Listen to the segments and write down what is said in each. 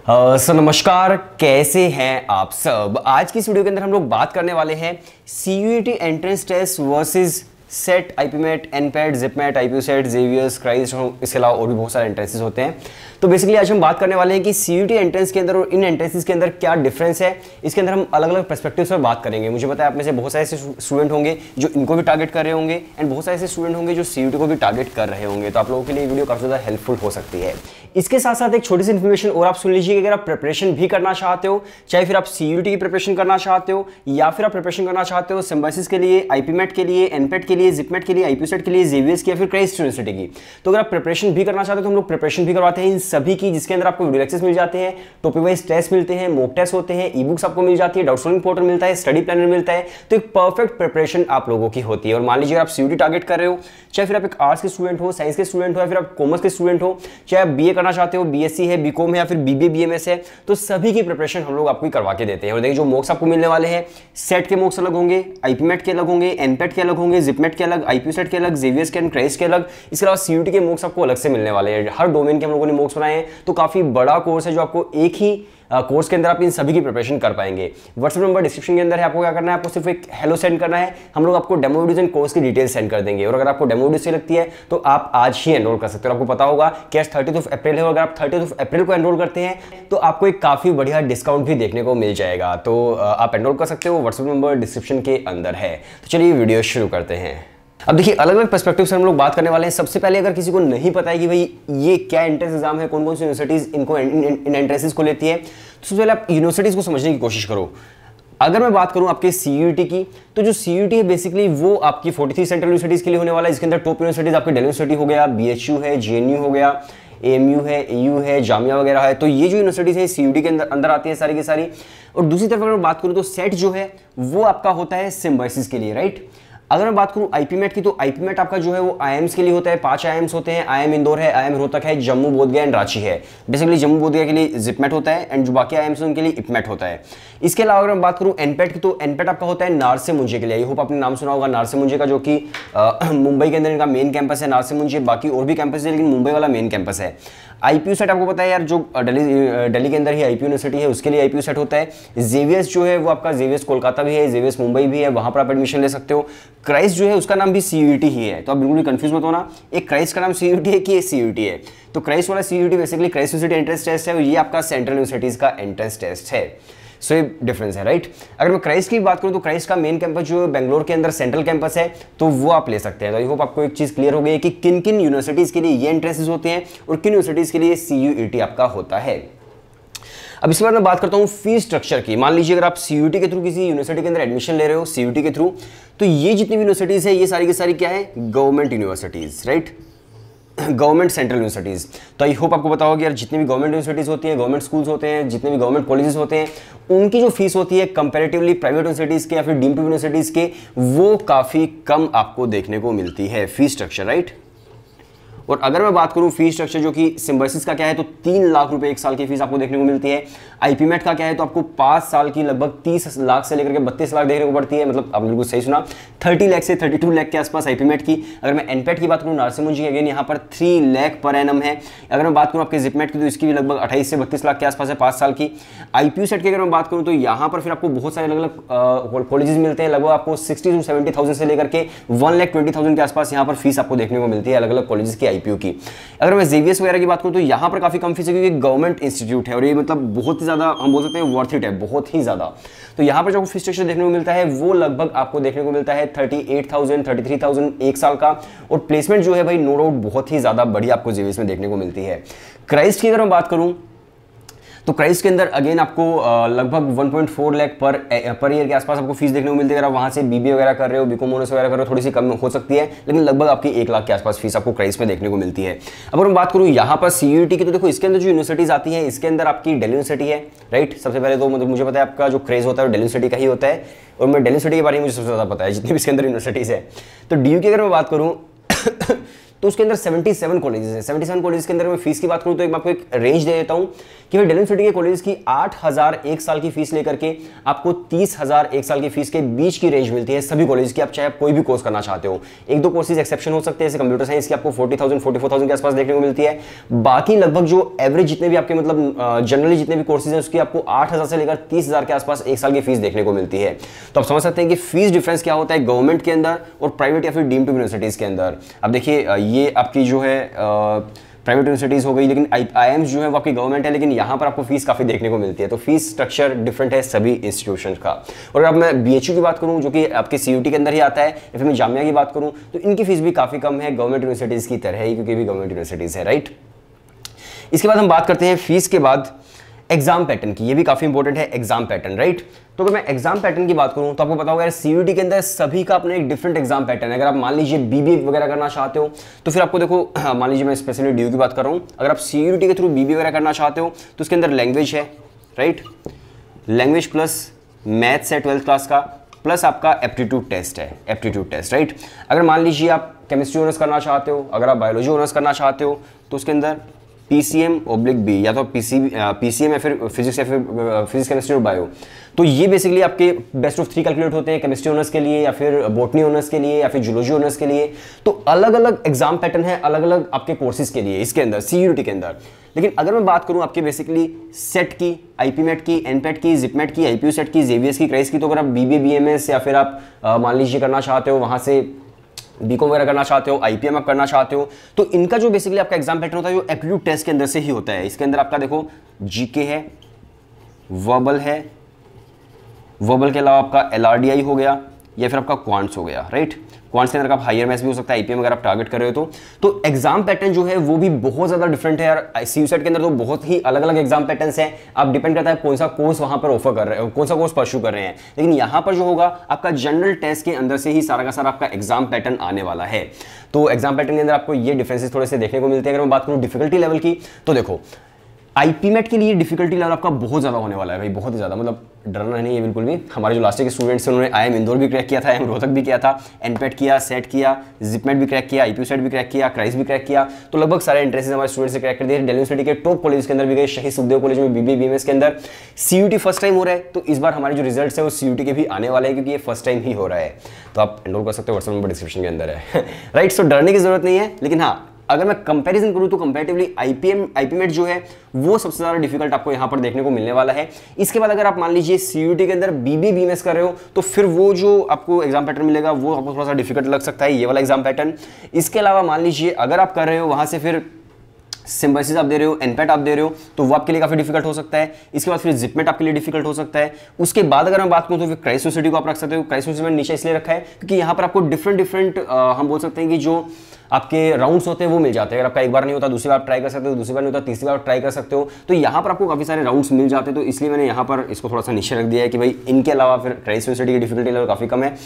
सो नमस्कार, कैसे हैं आप सब। आज की इस वीडियो के अंदर हम लोग बात करने वाले हैं CUET entrance test versus SET, IPMAT, NPAT, JIPMAT, IPU SET, Xavier's, Christ, इसके अलावा और भी बहुत सारे एंट्रेंसेस होते हैं। तो बेसिकली आज हम बात करने वाले हैं कि सीयूईटी एंट्रेंस के अंदर और इन एंट्रेंसेस के अंदर क्या डिफरेंस है। इसके अंदर हम अलग अलग पर्सपेक्टिव्स पर बात करेंगे। मुझे पता है आप में से बहुत सारे ऐसे स्टूडेंट होंगे जो इनको भी टारगेट कर रहे होंगे एंड बहुत सारे ऐसे स्टूडेंट होंगे जो सीयूईटी को भी टारगेट कर रहे होंगे। तो आप लोगों के लिए वीडियो काफी ज़्यादा हेल्पफुल हो सकती है। इसके साथ साथ एक छोटी सी इन्फॉर्मेशन और आप सुन लीजिए, अगर आप प्रिपरेशन भी करना चाहते हो, चाहे फिर आप सीयूईटी की प्रिपरेशन करना चाहते हो या फिर आप प्रिपरेशन करना चाहते हो सिम्बायोसिस के लिए, आईपीमेट के लिए, एनपेट के लिए, जिपमेट के लिए, आईपीयू सेट के लिए, जेवियर्स की या फिर क्राइस्ट यूनिवर्सिटी की, तो अगर आप प्रिपरेशन भी करना चाहते हो तो हम लोग प्रिपरेशन भी करवाते हैं इन सभी की, जिसके अंदर आपको वीडियो लेक्चर्स मिल जाते हैं, टॉपिक वाइज टेस्ट मिलते हैं, मॉक टेस्ट होते हैं, ई बुक्स आपको मिल जाती है, डाउट सॉल्विंग पोर्टल मिलता है, स्टडी प्लानर मिलता है। तो एक परफेक्ट प्रिपरेशन आप लोगों की होती है। और मान लीजिए आप सीयूईटी टारगेट कर रहे हो, चाहे फिर आप एक आर्ट्स के स्टूडेंट हो, साइंस के स्टूडेंट हो या फिर आप कॉमर्स के स्टूडेंट हो, चाहे आप बीए करना चाहते हो, बीएससी है, बीकॉम है या फिर बीबीए बीएमएस है, तो सभी की प्रिपरेशन हम लोग आपको करवा के देते हैं। और देखिए जो मॉक्स आपको मिलने वाले हैं, सेट के मॉक्स अलग होंगे, आईपीमेट के अलग होंगे, एनपेट के अलग होंगे, जिपमेट के अलग, आईपीयू सेट के अलग, जेवियर्स के, क्राइस्ट के अलग। इसके अलावा सीयूईटी के मॉक्स आपको अलग से मिलने वाले हैं। हर डोमेन के हम लोगों ने मॉक्स बनाए हैं, तो काफी बड़ा कोर्स है जो आपको एक ही कोर्स के अंदर आप इन सभी की प्रिपरेशन कर पाएंगे। व्हाट्सएप नंबर डिस्क्रिप्शन के अंदर है। आपको क्या करना है, आपको सिर्फ एक हेलो सेंड करना है, हम लोग आपको डेमो वीडियोस एंड कोर्स की डिटेल्स सेंड कर देंगे। और अगर आपको डेमो वीडियो से लगती है तो आप आज ही एनरोल कर सकते हो। आपको पता होगा कि आज 30 अप्रैल है, और अगर आप 30 अप्रैल को एनरोल करते हैं तो आपको एक काफी बढ़िया डिस्काउंट भी देखने को मिल जाएगा। तो आप एनरोल कर सकते हो, व्हाट्सएप नंबर डिस्क्रिप्शन के अंदर है। तो चलिए वीडियो शुरू करते हैं। अब देखिए अलग अलग पर्सपेक्टिव से हम लोग बात करने वाले हैं। सबसे पहले अगर किसी को नहीं पता है कि भाई ये क्या एंट्रेंस एग्जाम है, कौन कौन सी यूनिवर्सिटीज इनको इन एंट्रेंसेस को लेती है, तो सबसे पहले आप यूनिवर्सिटीज को समझने की कोशिश करो। अगर मैं बात करूं आपके सीयूईटी की, तो जो सीयूईटी है बेसिकली वो आपकी 43 सेंट्रल यूनिवर्सिटीज के लिए होने वाला है, जिसके अंदर टॉप यूनिवर्सिटीज आपकी दिल्ली यूनिवर्सिटी हो गया, बीएचयू है, जेएनयू हो गया, एएमयू है, एयू है, जामिया वगैरह है। तो ये जो यूनिवर्सिटीज है सीयूईटी के अंदर आती है सारी की सारी। और दूसरी तरफ अगर मैं बात करूं तो सेट जो है वो आपका होता है सिम्बायोसिस के लिए, राइट। अगर मैं बात करूं आईपीमेट की, तो आईपीमेट आपका जो है वो आईएम्स के लिए होता है। 5 आईएम्स होते हैं। आईएम इंदौर है, आईएम रोहतक है, जम्मू बोधगया एंड रांची है। बेसिकली जम्मू बोधगया के लिए जिपमेट होता है एंड जो बाकी आईएम्स हैं उनके लिए इपमेट होता है। इसके अलावा अगर मैं बात करूं एनपेट की, तो एनपेट आपका होता है नारसे मुंजे के लिए। आई होप आपने नाम सुना होगा नारसे मुंजे का, जो कि मुंबई के अंदर इनका मेन कैंपस है नारसे मुंजे। बाकी और भी कैंपस है लेकिन मुंबई वाला मेन कैंपस है। आईपीयू सेट आपको पता है यार, जो दिल्ली के अंदर ही आईपीयू यूनिवर्सिटी है उसके लिए आईपीयू सेट होता है। जेवियर्स जो है वो आपका जेवियर्स कोलकाता भी है, जेवियर्स मुंबई भी है, वहां पर आप एडमिशन ले सकते हो। क्राइस्ट जो है उसका नाम भी सीयूईटी ही है, तो आप बिल्कुल भी कंफ्यूज मत होना, एक क्राइस्ट का नाम सीयूईटी है कि ये सीयूईटी है। तो क्राइस्ट वाला CUET basically Christ university entrance test है और ये आपका सेंट्रल यूनिवर्सिटीज का एंट्रेंस टेस्ट है। सो ये डिफरेंस है, राइट। अगर मैं क्राइस्ट की बात करूं तो क्राइस्ट का मेन कैंपस जो बेंगलोर के अंदर सेंट्रल कैंपस है, तो वो आप ले सकते हैं। तो आई होप आपको एक चीज क्लियर हो गई है कि किन किन यूनिवर्सिटीज के लिए ये एंट्रेंसेस होते हैं और किन यूनिवर्सिटीज के लिए सीयूईटी आपका होता है। अब इसके बाद मैं बात करता हूं फीस स्ट्रक्चर की। मान लीजिए अगर आप सीयूईटी के थ्रू किसी यूनिवर्सिटी के अंदर एडमिशन ले रहे हो सीयूईटी के थ्रू, तो ये जितनी भी यूनिवर्सिटीज है ये सारी की सारी क्या है, government universities, right, government central universities. तो आई होप आपको पता होगा यार, जितनी भी गवर्नमेंट यूनिवर्सिटीज होती हैं, गवर्नमेंट स्कूल्स होते हैं, जितने भी गवर्नमेंट कॉलेजेस होते हैं, उनकी जो फीस होती है कंपैरेटिवली प्राइवेट यूनिवर्सिटीज के या फिर डीम्ड यूनिवर्सिटीज के, वो काफी कम आपको देखने को मिलती है फीस स्ट्रक्चर, राइट। और अगर मैं बात करूं फीस स्ट्रक्चर जो कि सिम्बायोसिस का क्या है, तो 3 लाख रुपए एक साल की फीस आपको देखने को मिलती है। आईपीमेट का क्या है, तो आपको 5 साल की लगभग 30 लाख से लेकर के 32 लाख देखने को पड़ती है। मतलब आप बिल्कुल सही सुना, 30 लाख से 32 लाख के आसपास आईपीमेट की। अगर मैं एनपेट की बात करूं नारसे मुंजे की, अगेन यहाँ पर 3 लाख पर एनम है। अगर मैं बात करूं आपके जिपमेट की, तो इसकी भी लगभग 28 से 32 लाख के आसपास है 5 साल की। आईपीयू सेट की अगर मैं बात करूं तो यहाँ पर फिर आपको बहुत सारे अलग अलग कॉलेजेस मिलते हैं। लगभग आपको 60 to 70,000 से लेकर के 1,20,000 के आसपास यहाँ पर फीस आपको देखने को मिलती है अलग अलग कॉलेजेस की आईपीयू की। अगर मैं जेवियर्स वगैरह की बात करूं तो यहाँ पर काफी कम फीस है, क्योंकि गवर्नमेंट इंस्टीट्यूट है और ये मतलब बहुत ही ज्यादा हम बोल सकते हैं वर्थ इट है, बहुत ही ज्यादा। तो यहाँ पर जो फीस स्ट्रक्चर देखने को मिलता है वो लगभग आपको देखने को मिलता है 38,000 33,000 एक साल का। और प्लेसमेंट जो है भाई नो डाउट बहुत ही ज्यादा बढ़िया आपको जेवियर्स में देखने को मिलती है। क्राइस्ट की अगर मैं बात करूं तो क्राइस्ट के अंदर अगेन आपको लगभग 1.4 लाख पर ईयर के आसपास आपको फीस देखने को मिलती है। अगर आप वहां से बीबीए वगैरह कर रहे हो, बीकॉम ऑनर्स वगैरह कर रहे हो, थोड़ी सी कम हो सकती है, लेकिन लगभग आपकी 1 लाख के आसपास फीस आपको क्राइस्ट में देखने को मिलती है। अब अगर मैं बात करूं यहाँ पर सीयूईटी की, तो देखो इसके अंदर जो यूनिवर्सिटीज आती है, इसके अंदर आपकी दिल्ली यूनिवर्सिटी है, राइट। सबसे पहले तो मतलब मुझे पता है आपका जो क्रेज होता है दिल्ली यूनिवर्सिटी का ही होता है, और मैं दिल्ली यूनिवर्सिटी के बारे में मुझे सबसे ज्यादा पता है जितनी भी इसके अंदर यूनिवर्सिटीज है। तो डीयू की अगर मैं बात करूँ तो उसके अंदर 77 कॉलेजेस हैं। 77 कॉलेज के अंदर मैं फीस की बात करूं तो एक मैं आपको एक रेंज दे देता हूं कि भाई डेल यूनिवर्सिटी के कॉलेज की 8,000 एक साल की फीस लेकर के आपको 30,000 एक साल की फीस के बीच की रेंज मिलती है सभी कॉलेज की। आप चाहे आप कोई भी कोर्स करना चाहते हो, एक दो कोर्सेज एक्सेप्शन हो सकते हैं, जैसे कंप्यूटर साइंस की आपको 40,000 44,000 के आसपास देखने को मिलती है। बाकी लगभग जो एवरेज जितने भी आपके मतलब जनरली जितने भी कोर्सेज हैं उसकी आपको 8,000 से लेकर 30,000 के आसपास एक साल की फीस देखने को मिलती है। तो आप समझ सकते हैं कि फीस डिफरेंस क्या होता है गवर्नमेंट के अंदर और प्राइवेट या फिर डीम्ड टू यूनिवर्सिटीज के अंदर। अब देखिए ये आपकी जो है प्राइवेट यूनिवर्सिटीज हो गई, लेकिन आईआईएम्स जो है वो आपकी गवर्नमेंट है, लेकिन यहाँ पर आपको फीस काफी देखने को मिलती है। तो फीस स्ट्रक्चर डिफरेंट है सभी इंस्टीट्यूशन का। और अब मैं बीएचयू की बात करूँ जो कि आपके सीयूटी के अंदर ही आता है, या फिर मैं जामिया की बात करूँ तो इनकी फीस भी काफी कम है गवर्नमेंट यूनिवर्सिटीज की तरह ही, क्योंकि भी गवर्नमेंट यूनिवर्सिटीज है, राइट। इसके बाद हम बात करते हैं फीस के बाद एग्जाम पैटर्न की। ये भी काफी इंपॉर्टेंट है एग्जाम पैटर्न, राइट। तो अगर मैं एग्जाम पैटर्न की बात करूं तो आपको पता होगा यार सीयूटी के अंदर सभी का अपना एक डिफरेंट एग्जाम पैटर्न है। अगर आप मान लीजिए बीबीए वगैरह करना चाहते हो तो फिर आपको देखो मान लीजिए मैं स्पेशली डीयू की बात कर रहा हूं, अगर आप सीयूटी के थ्रू बीबीए वगैरह करना चाहते हो तो उसके अंदर लैंग्वेज है, राइट, लैंग्वेज प्लस मैथ्स है 12th क्लास का, प्लस आपका एप्टीट्यूड टेस्ट है, एप्टीट्यूड टेस्ट, राइट। अगर मान लीजिए आप केमिस्ट्री ऑनर्स करना चाहते हो, अगर आप बायोलॉजी ऑनर्स करना चाहते हो तो उसके अंदर PCM/B या तो PCM या फिर फिजिक्स या फिर फिजिक्स केमिस्ट्री और बायो। तो ये बेसिकली आपके बेस्ट ऑफ 3 कैलकुलेट होते हैं केमिस्ट्री ऑनर्स के लिए या फिर बॉटनी ऑनर्स के लिए या फिर जूलॉजी ऑनर्स के लिए। तो अलग अलग एग्जाम पैटर्न है अलग अलग आपके कोर्सेज के लिए इसके अंदर सीयूटी के अंदर। लेकिन अगर मैं बात करूं आपके बेसिकली सेट की, आईपीमेट की, एनपेट की, जिपमेट की, आईपीयू सेट की, जेवीएस की, क्राइस की, तो अगर आप बीबीए बीएमएस या फिर आप मान लीजिए करना चाहते हो वहां से बीकॉम वगैरह करना चाहते हो, आईपीएम आप करना चाहते हो, तो इनका जो बेसिकली आपका एग्जाम पैटर्न होता है वो एप्टीट्यूड टेस्ट के अंदर से ही होता है। इसके अंदर आपका देखो जीके है, वर्बल है, वर्बल के अलावा आपका एलआरडीआई हो गया या फिर आपका क्वांट्स हो गया, राइट। क्वांट्स के अंदर आप हायर मैथ्स भी हो सकता है, आईपीएम अगर आप टारगेट कर रहे हो तो एग्जाम पैटर्न जो है वो भी बहुत ज्यादा डिफरेंट है यार। सीयूसेट के अंदर तो बहुत ही अलग अलग एग्जाम पैटर्न्स हैं। आप डिपेंड करता है कौन सा कोर्स वहां पर ऑफर कर रहे हो, कौन सा कोर्स परस्यू कर रहे हैं। लेकिन यहां पर जो होगा आपका जनरल टेस्ट के अंदर से ही सारा का सारा आपका एग्जाम पैटर्न आने वाला है। तो एग्जाम पैटर्न के अंदर आपको ये डिफरेंसेस थोड़े से देखने को मिलते हैं। अगर मैं बात करूं डिफिकल्टी लेवल की तो देखो आईपीमेट के लिए डिफिकल्टी लेवल आपका बहुत ज्यादा होने वाला है भाई, बहुत ज्यादा, मतलब डरना नहीं है बिल्कुल भी। हमारे जो लास्ट के स्टूडेंट्स हैं उन्होंने आईएम इंदौर भी क्रैक किया था, आईएम रोहतक भी किया था, एनपेट किया, सेट किया, जिपमेट भी क्रैक किया, आईपीयू सेट भी क्रैक किया, क्राइस भी क्रैक किया। तो लगभग सारे एंट्रेंसेस हमारे स्टूडेंट्स से क्रैक कर दिए। दिल्ली यूनिवर्सिटी के टॉप कॉलेज के अंदर भी गए, शहीद सुखदेव कॉलेज में बीबीए बीएमएस के अंदर सीयूटी फर्स्ट टाइम हो रहा है। तो इस बार हमारे जो रिजल्ट्स है वो सीयूटी के भी आने वाले हैं, क्योंकि ये फर्स्ट टाइम ही हो रहा है। तो आप एनरोल कर सकते हो, व्हाट्सएप नंबर डिस्क्रिप्शन के अंदर है, राइट। सो डरने की जरूरत नहीं है। लेकिन हाँ, अगर मैं कंपैरिजन करूं तो कंपैरेटिवली आईपीमेट जो है वो सबसे ज्यादा डिफिकल्ट आपको यहां पर देखने को मिलने वाला है। इसके बाद अगर आप मान लीजिए सीयूटी के अंदर बीबीए बीएमएस कर रहे हो तो फिर वो जो आपको एग्जाम पैटर्न मिलेगा वो आपको थोड़ा सा डिफिकल्ट लग सकता है, ये वाला एग्जाम पैटर्न। इसके अलावा मान लीजिए अगर आप कर रहे हो वहां से फिर सिम्बासिस आप दे रहे हो, एनपेट आप दे रहे हो, तो वो आपके लिए काफी डिफिकल्ट हो सकता है। इसके बाद फिर जिपमेट आपके लिए डिफिकल्ट हो सकता है। उसके बाद अगर मैं बात करूं तो फिर क्राइस यूनिवर्सिटी को आप रख सकते हो। क्राइस यूनिवर्सिटी नीचे इसलिए रखा है क्योंकि यहाँ पर आपको डिफरेंट हम बोल सकते हैं कि जो आपके राउंड्स होते हैं वो मिल जाते हैं। अगर आपका एक बार नहीं होता दूसरी बार ट्राई कर सकते हो, दूसरी बार नहीं होता तीसरी बार ट्राई कर सकते हो। तो यहाँ पर आपको काफी सारे राउंड्स मिल जाते हैं। तो इसलिए मैंने यहाँ पर इसको थोड़ा सा नीचे रख दिया है कि भाई इनके अलावा फिर क्राइस यूनिवर्सिटी की डिफिकल्टी लेवल काफी कम है।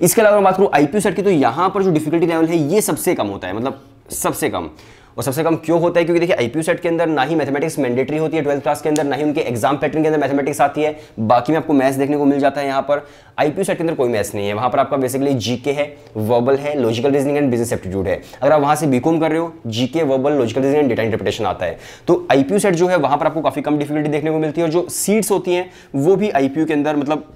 इसके अलावा मैं बात करूँ आईपीयू सेट की, तो यहाँ पर जो डिफिकल्टी लेवल है ये सबसे कम होता है, मतलब सबसे कम। और सबसे कम क्यों होता है? क्योंकि देखिए आईपीयू सेट के अंदर ना ही मैथमेटिक्स मैंडेटरी होती है 12th क्लास के अंदर, ना ही उनके एग्जाम पैटर्न के अंदर मैथमेटिक्स आती है। बाकी में आपको मैथ्स देखने को मिल जाता है। यहाँ पर आईपीयू सेट के अंदर कोई मैथ्स नहीं है। वहां पर आपका बेसिकली जीके है, वर्बल है, logical reasoning and business aptitude है। अगर आप वहां से बीकॉम कर रहे हो, GK, verbal, logical reasoning and data interpretation आता है। तो आईपीयू सेट जो है वहां पर आपको काफी कम डिफिकल्टी देखने को मिलती है। और जो सीट्स होती हैं वो भी आईपीयू के अंदर मतलब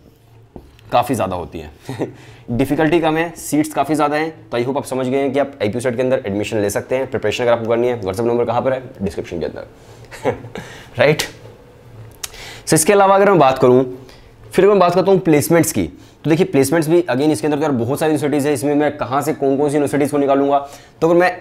काफ़ी ज़्यादा होती है। डिफिकल्टी कम है, सीट्स काफ़ी ज़्यादा हैं। तो आई होप आप समझ गए हैं कि आप आईपीयू सेट के अंदर एडमिशन ले सकते हैं। प्रिपरेशन अगर आपको करनी है, व्हाट्सएप नंबर कहाँ पर है? डिस्क्रिप्शन के अंदर, राइट। सो इसके अलावा अगर मैं बात करूँ, फिर मैं बात करता हूँ प्लेसमेंट्स की। तो देखिए प्लेसमेंट्स भी अगेन इसके अंदर तो यार बहुत सारी यूनिवर्सिटीज़ है। इसमें मैं कहाँ से कौन कौन सी यूनिवर्सिटीज़ को निकालूंगा? तो अगर मैं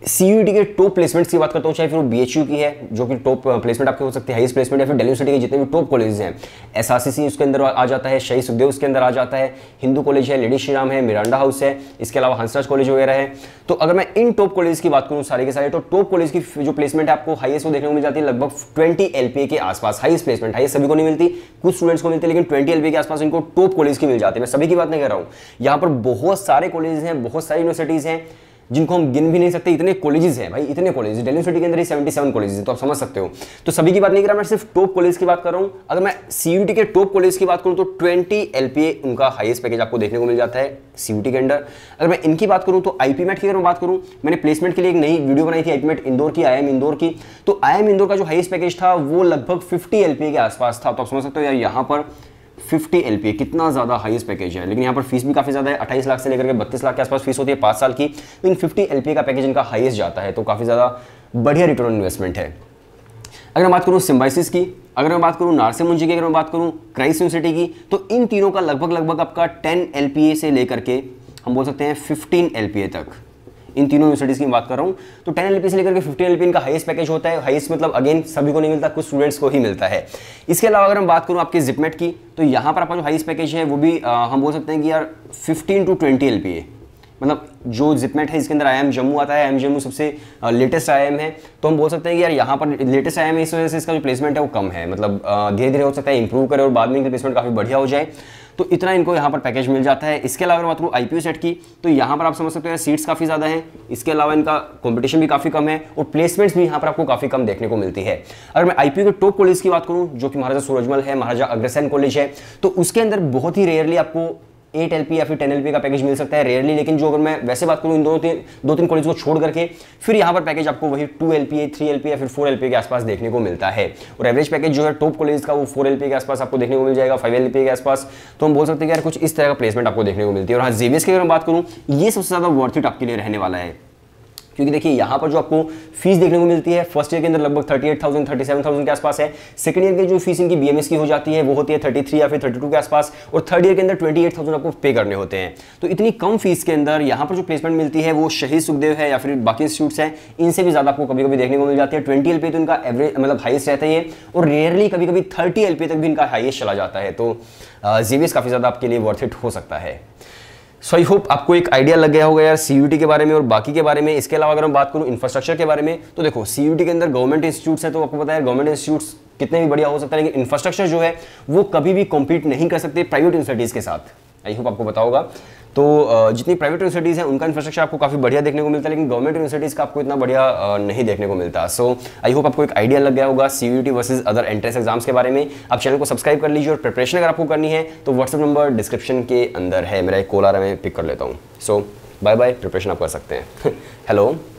सीयूईटी के टॉप प्लेसमेंट्स की बात करता हूँ, चाहे फिर वो बीएचयू की है जो कि टॉप प्लेसमेंट आपके हो सकती है, हाईएस्ट प्लेसमेंट, या फिर दिल्ली यूनिवर्सिटी के जितने भी टॉप कॉलेजेस हैं, एसआरसीसी उसके अंदर आ जाता है, शहीद सुखदेव उसके अंदर आ जाता है, हिंदू कॉलेज है, लेडी श्री राम है, मिरांडा हाउस है, इसके अलावा हंसराज कॉलेज वगैरह है। तो अगर मैं इन टॉप कॉलेज की बात करूँ सारे के सारे, तो टॉप कॉलेज की जो प्लेसमेंट है आपको हाईएस्ट वो देखने को मिल जाती है लगभग 20 LPA के आसपास। हाईएस्ट प्लेसमेंट, हाईएस्ट सभी को नहीं मिलती, कुछ स्टूडेंट्स को मिलती है, लेकिन 20 LPA के आसपास इनको टॉप कॉलेज की मिल जाती है। मैं सभी की बात नहीं कर रहा हूँ, यहाँ पर बहुत सारे कॉलेज हैं, बहुत सारी यूनिवर्सिटीज हैं। जिनको हम गिन भी नहीं सकते, इतने कॉलेजेस हैं भाई, इतने कॉलेजेस दिल्ली यूनिवर्सिटी के अंदर ही 77 कॉलेजेस हैं, तो आप समझ सकते हो। तो सभी की बात नहीं कर रहा, मैं सिर्फ टॉप कॉलेज की बात कर रहा हूं। अगर मैं सीयूटी के टॉप कॉलेज की बात करूं तो 20 LPA उनका हाईएस्ट पैकेज आपको देखने को मिल जाता है सीयूटी के अंदर। अगर मैं इनकी बात करूं तो आईपीमेट की अगर मैं बात करूं, मैंने प्लेसमेंट के लिए एक नई वीडियो बनाई थी आईपीमेट इंदौर की, IIM इंदौर की। तो IIM इंदौर का जो हाईएस्ट पैकेज था वो लगभग 50 LPA के आसपास था। तो आप समझ सकते हो यार यहाँ पर 50 LPA कितना ज़्यादा हाईएस्ट पैकेज है। लेकिन यहाँ पर फीस भी काफ़ी ज़्यादा है, 28 लाख से लेकर के 32 लाख के आसपास फीस होती है 5 साल की। लेकिन 50 LPA का पैकेज इनका हाईएस्ट जाता है, तो काफ़ी ज़्यादा बढ़िया रिटर्न ऑन इन्वेस्टमेंट है। अगर मैं बात करूँ सिम्बायोसिस की, अगर मैं बात करूँ नार्से मुंजी की, अगर मैं बात करूँ क्राइस्ट यूनिवर्सिटी की, तो इन तीनों का लगभग आपका 10 LPA से लेकर के हम बोल सकते हैं 15 LPA तक, इन तीनों यूनिवर्सिटीज़ की बात कर रहा हूँ। तो 10 LPA से लेकर के 15 LPA इनका हाईएस्ट पैकेज होता है। हाईएस्ट मतलब अगेन सभी को नहीं मिलता, कुछ स्टूडेंट्स को ही मिलता है। इसके अलावा अगर मैं बात करूँ आपके जिपमेट की, तो यहाँ पर आपका जो हाईएस्ट पैकेज है वो भी हम बोल सकते हैं कि यार 15 to 20 LPA, मतलब जो जिपमेट है इसके अंदर IIM जम्मू आता है। IIM जम्मू सबसे लेटेस्ट IIM है, तो हम बोल सकते हैं कि यार यहाँ पर लेटेस्ट IIM है, इस वजह से इसका जो प्लेसमेंट है वो कम है। मतलब धीरे धीरे हो सकता है इंप्रूव करे और बाद में इनकी प्लेसमेंट काफ़ी बढ़िया हो जाए, तो इतना इनको यहाँ पर पैकेज मिल जाता है। इसके अलावा बात करूँ IPU सेट की, तो यहाँ पर आप समझ सकते हैं सीट्स काफ़ी ज़्यादा हैं। इसके अलावा इनका कंपटीशन भी काफ़ी कम है और प्लेसमेंट्स भी यहाँ पर आपको काफ़ी कम देखने को मिलती है। अगर मैं IPU के टॉप कॉलेज की बात करूँ, जो कि महाराजा सूरजमल है, महाराजा अग्रसेन कॉलेज है, तो उसके अंदर बहुत ही रेयरली आपको 8 LPA या फिर 10 LPA का पैकेज मिल सकता है, रेयरली। लेकिन जो अगर मैं वैसे बात करूँ इन दो तीन कॉलेज को छोड़ करके, फिर यहाँ पर पैकेज आपको वही 2 LPA, 3 LPA या फिर 4 LPA के आसपास देखने को मिलता है। और एवरेज पैकेज जो है टॉप कॉलेज का वो 4 LPA के आसपास आपको देखने को मिल जाएगा, 5 LPA के आसपास। तो हम बोल सकते हैं कि यार कुछ इस तरह का प्लेसमेंट आपको देखने को मिलती है। और हाँ, जेवीएस की अगर मैं बात करूँ, ये सबसे ज़्यादा वर्थ इट आपके लिए रहने वाला है, क्योंकि देखिए यहाँ पर जो आपको फीस देखने को मिलती है फर्स्ट ईयर के अंदर लगभग 38,000 37,000 के आसपास है। सेकंड ईयर की जो फीस इनकी BMS की हो जाती है वो होती है 33 या फिर 32 के आसपास, और थर्ड ईयर के अंदर 28,000 आपको पे करने होते हैं। तो इतनी कम फीस के अंदर यहाँ पर जो प्लेसमेंट मिलती है वो शहीद सुखदेव है या फिर बाकी इंस्टीट्यूट्स हैं, इनसे भी ज़्यादा आपको कभी कभी देखने को मिल जाती है। 20 LPA तो इनका एवरेज मतलब हाईएस्ट रहता है, और रेयरली कभी कभी 30 LPA तक भी इनका हाईएस्ट चला जाता है। तो जेवीएस काफ़ी ज़्यादा आपके लिए वर्थ इट हो सकता है। सो आई होप आपको एक आइडिया लग गया होगा यार सीयूटी के बारे में और बाकी के बारे में। इसके अलावा अगर मैं बात करूं इंफ्रास्ट्रक्चर के बारे में, तो देखो सीयूटी के अंदर गवर्नमेंट इंस्टीट्यूट्स है, तो आपको पता है गवर्नमेंट इंस्टीट्यूट्स कितने भी बढ़िया हो सकता है, लेकिन इंफ्रास्ट्रक्चर जो है वो कभी भी कॉम्पीट नहीं कर सकते प्राइवेट यूनिवर्सिटीज़ के साथ। आई होप आपको पता होगा। तो जितनी प्राइवेट यूनिवर्सिटीज़ हैं उनका इंफ्रास्ट्रक्चर आपको काफ़ी बढ़िया देखने को मिलता है, लेकिन गवर्नमेंट यूनिवर्सिटीज़ का आपको इतना बढ़िया नहीं देखने को मिलता। सो आई होप आपको एक आइडिया लग गया होगा CUET versus other entrance exams के बारे में। आप चैनल को सब्सक्राइब कर लीजिए, और प्रिपरेशन अगर आपको करनी है तो व्हाट्सएप नंबर डिस्क्रिप्शन के अंदर है, मेरा एक कॉल आ रहा है, मैं पिक कर लेता हूँ। सो बाय बाय, प्रिपरेशन आप कर सकते हैं। हेलो।